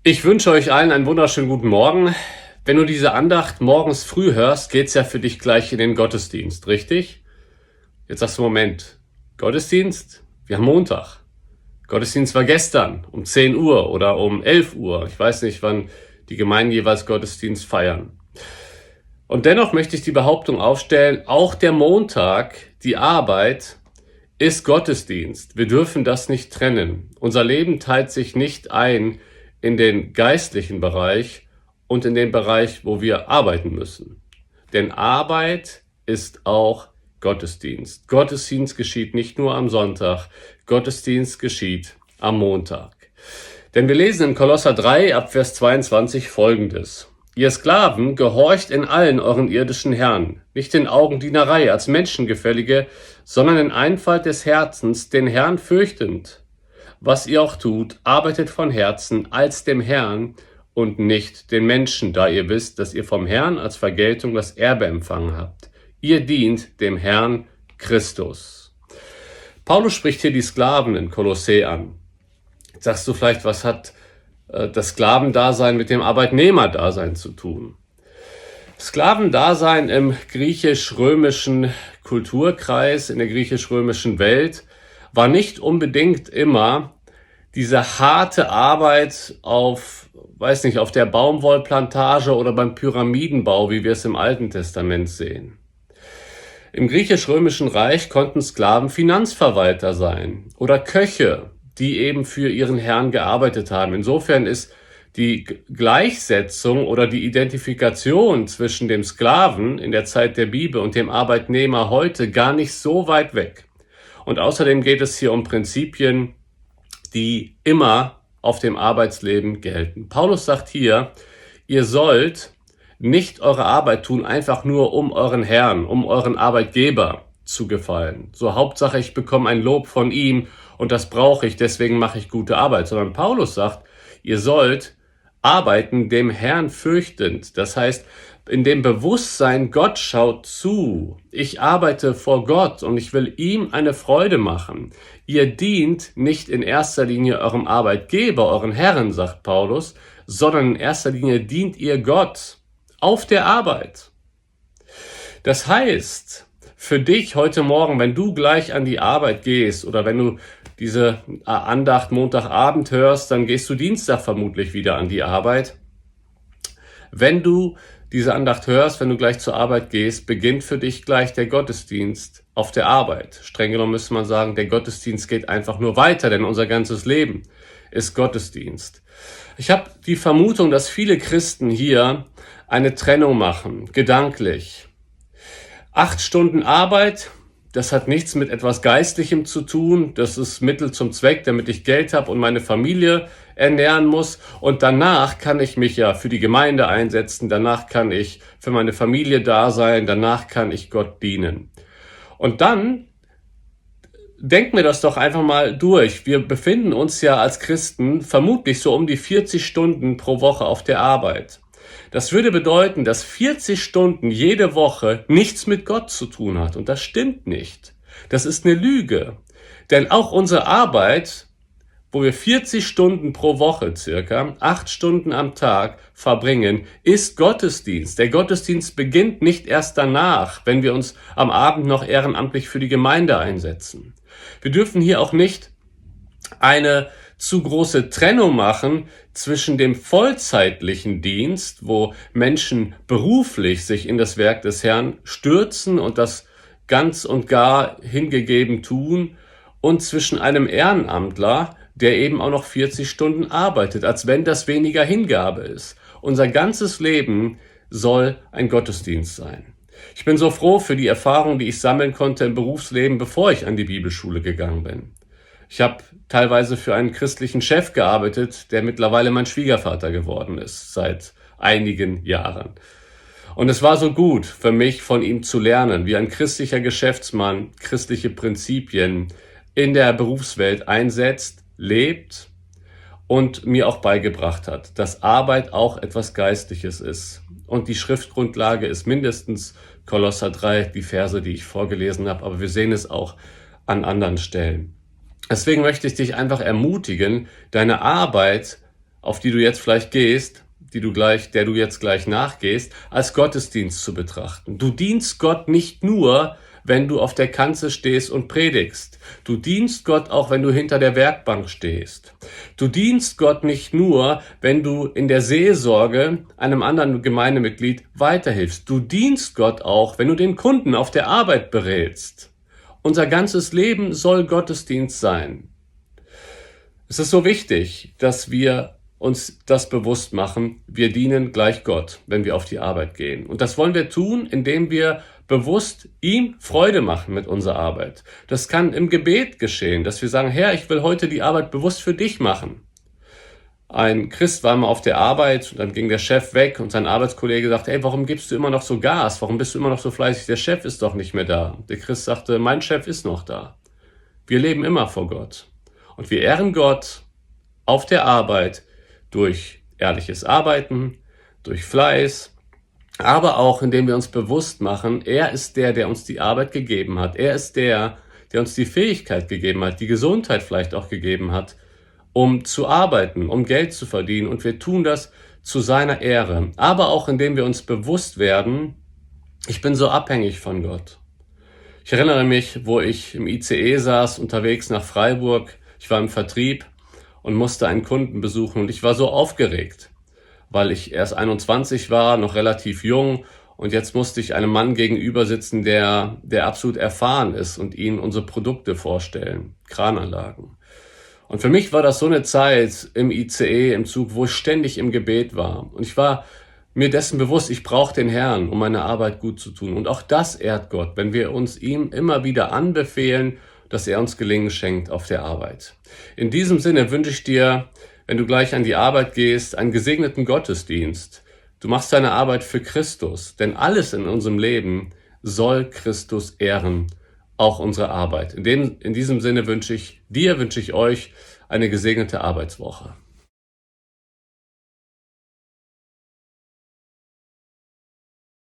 Ich wünsche euch allen einen wunderschönen guten Morgen. Wenn du diese Andacht morgens früh hörst, geht's ja für dich gleich in den Gottesdienst, richtig? Jetzt sagst du, Moment, Gottesdienst? Wir haben Montag. Gottesdienst war gestern um 10 Uhr oder um 11 Uhr. Ich weiß nicht, wann die Gemeinden jeweils Gottesdienst feiern. Und dennoch möchte ich die Behauptung aufstellen, auch der Montag, die Arbeit, ist Gottesdienst. Wir dürfen das nicht trennen. Unser Leben teilt sich nicht ein in den geistlichen Bereich und in den Bereich, wo wir arbeiten müssen. Denn Arbeit ist auch Gottesdienst. Gottesdienst geschieht nicht nur am Sonntag, Gottesdienst geschieht am Montag. Denn wir lesen in Kolosser 3 ab Vers 22 Folgendes. Ihr Sklaven, gehorcht in allen euren irdischen Herren, nicht in Augendienerei als Menschengefällige, sondern in Einfalt des Herzens, den Herrn fürchtend. Was ihr auch tut, arbeitet von Herzen als dem Herrn und nicht den Menschen, da ihr wisst, dass ihr vom Herrn als Vergeltung das Erbe empfangen habt. Ihr dient dem Herrn Christus. Paulus spricht hier die Sklaven in Kolossä an. Jetzt sagst du vielleicht, was hat das Sklavendasein mit dem Arbeitnehmerdasein zu tun? Sklavendasein im griechisch-römischen Kulturkreis, in der griechisch-römischen Welt, war nicht unbedingt immer diese harte Arbeit auf der Baumwollplantage oder beim Pyramidenbau, wie wir es im Alten Testament sehen. Im griechisch-römischen Reich konnten Sklaven Finanzverwalter sein oder Köche, die eben für ihren Herrn gearbeitet haben. Insofern ist die Gleichsetzung oder die Identifikation zwischen dem Sklaven in der Zeit der Bibel und dem Arbeitnehmer heute gar nicht so weit weg. Und außerdem geht es hier um Prinzipien, die immer auf dem Arbeitsleben gelten. Paulus sagt hier, ihr sollt nicht eure Arbeit tun, einfach nur um euren Herrn, um euren Arbeitgeber zu gefallen. So Hauptsache, ich bekomme ein Lob von ihm und das brauche ich, deswegen mache ich gute Arbeit. Sondern Paulus sagt, ihr sollt arbeiten dem Herrn fürchtend. Das heißt, in dem Bewusstsein, Gott schaut zu. Ich arbeite vor Gott und ich will ihm eine Freude machen. Ihr dient nicht in erster Linie eurem Arbeitgeber, euren Herren, sagt Paulus, sondern in erster Linie dient ihr Gott auf der Arbeit. Das heißt, für dich heute Morgen, wenn du gleich an die Arbeit gehst oder wenn du diese Andacht Montagabend hörst, dann gehst du Dienstag vermutlich wieder an die Arbeit. Wenn du diese Andacht hörst, wenn du gleich zur Arbeit gehst, beginnt für dich gleich der Gottesdienst auf der Arbeit. Streng genommen müsste man sagen, der Gottesdienst geht einfach nur weiter, denn unser ganzes Leben ist Gottesdienst. Ich habe die Vermutung, dass viele Christen hier eine Trennung machen, gedanklich. 8 Stunden Arbeit, das hat nichts mit etwas Geistlichem zu tun. Das ist Mittel zum Zweck, damit ich Geld habe und meine Familie ernähren muss. Und danach kann ich mich ja für die Gemeinde einsetzen. Danach kann ich für meine Familie da sein. Danach kann ich Gott dienen. Und dann denken wir das doch einfach mal durch. Wir befinden uns ja als Christen vermutlich so um die 40 Stunden pro Woche auf der Arbeit. Das würde bedeuten, dass 40 Stunden jede Woche nichts mit Gott zu tun hat. Und das stimmt nicht. Das ist eine Lüge. Denn auch unsere Arbeit, wo wir 40 Stunden pro Woche circa, 8 Stunden am Tag verbringen, ist Gottesdienst. Der Gottesdienst beginnt nicht erst danach, wenn wir uns am Abend noch ehrenamtlich für die Gemeinde einsetzen. Wir dürfen hier auch nicht eine zu große Trennung machen zwischen dem vollzeitlichen Dienst, wo Menschen beruflich sich in das Werk des Herrn stürzen und das ganz und gar hingegeben tun, und zwischen einem Ehrenamtler, der eben auch noch 40 Stunden arbeitet, als wenn das weniger Hingabe ist. Unser ganzes Leben soll ein Gottesdienst sein. Ich bin so froh für die Erfahrung, die ich sammeln konnte im Berufsleben, bevor ich an die Bibelschule gegangen bin. Ich habe teilweise für einen christlichen Chef gearbeitet, der mittlerweile mein Schwiegervater geworden ist, seit einigen Jahren. Und es war so gut für mich, von ihm zu lernen, wie ein christlicher Geschäftsmann christliche Prinzipien in der Berufswelt einsetzt, lebt und mir auch beigebracht hat, dass Arbeit auch etwas Geistliches ist. Und die Schriftgrundlage ist mindestens Kolosser 3, die Verse, die ich vorgelesen habe, aber wir sehen es auch an anderen Stellen. Deswegen möchte ich dich einfach ermutigen, deine Arbeit auf die du jetzt vielleicht gehst, der du jetzt gleich nachgehst, als Gottesdienst zu betrachten. Du dienst Gott nicht nur, wenn du auf der Kanzel stehst und predigst. Du dienst Gott auch, wenn du hinter der Werkbank stehst. Du dienst Gott nicht nur, wenn du in der Seelsorge einem anderen Gemeindemitglied weiterhilfst. Du dienst Gott auch, wenn du den Kunden auf der Arbeit berätst. Unser ganzes Leben soll Gottesdienst sein. Es ist so wichtig, dass wir uns das bewusst machen, wir dienen gleich Gott, wenn wir auf die Arbeit gehen. Und das wollen wir tun, indem wir bewusst ihm Freude machen mit unserer Arbeit. Das kann im Gebet geschehen, dass wir sagen, Herr, ich will heute die Arbeit bewusst für dich machen. Ein Christ war mal auf der Arbeit und dann ging der Chef weg und sein Arbeitskollege sagte, hey, warum gibst du immer noch so Gas? Warum bist du immer noch so fleißig? Der Chef ist doch nicht mehr da. Der Christ sagte, mein Chef ist noch da. Wir leben immer vor Gott. Und wir ehren Gott auf der Arbeit durch ehrliches Arbeiten, durch Fleiß, aber auch indem wir uns bewusst machen, er ist der uns die Arbeit gegeben hat. Er ist der uns die Fähigkeit gegeben hat, die Gesundheit vielleicht auch gegeben hat, um zu arbeiten, um Geld zu verdienen. Und wir tun das zu seiner Ehre. Aber auch indem wir uns bewusst werden, ich bin so abhängig von Gott. Ich erinnere mich, wo ich im ICE saß, unterwegs nach Freiburg. Ich war im Vertrieb und musste einen Kunden besuchen und ich war so aufgeregt, weil ich erst 21 war, noch relativ jung und jetzt musste ich einem Mann gegenüber sitzen, der absolut erfahren ist und ihm unsere Produkte vorstellen, Krananlagen. Und für mich war das so eine Zeit im ICE, im Zug, wo ich ständig im Gebet war. Und ich war mir dessen bewusst, ich brauche den Herrn, um meine Arbeit gut zu tun. Und auch das ehrt Gott, wenn wir uns ihm immer wieder anbefehlen, dass er uns Gelingen schenkt auf der Arbeit. In diesem Sinne wünsche ich dir, wenn du gleich an die Arbeit gehst, einen gesegneten Gottesdienst. Du machst deine Arbeit für Christus, denn alles in unserem Leben soll Christus ehren, auch unsere Arbeit. In diesem Sinne wünsche ich euch eine gesegnete Arbeitswoche.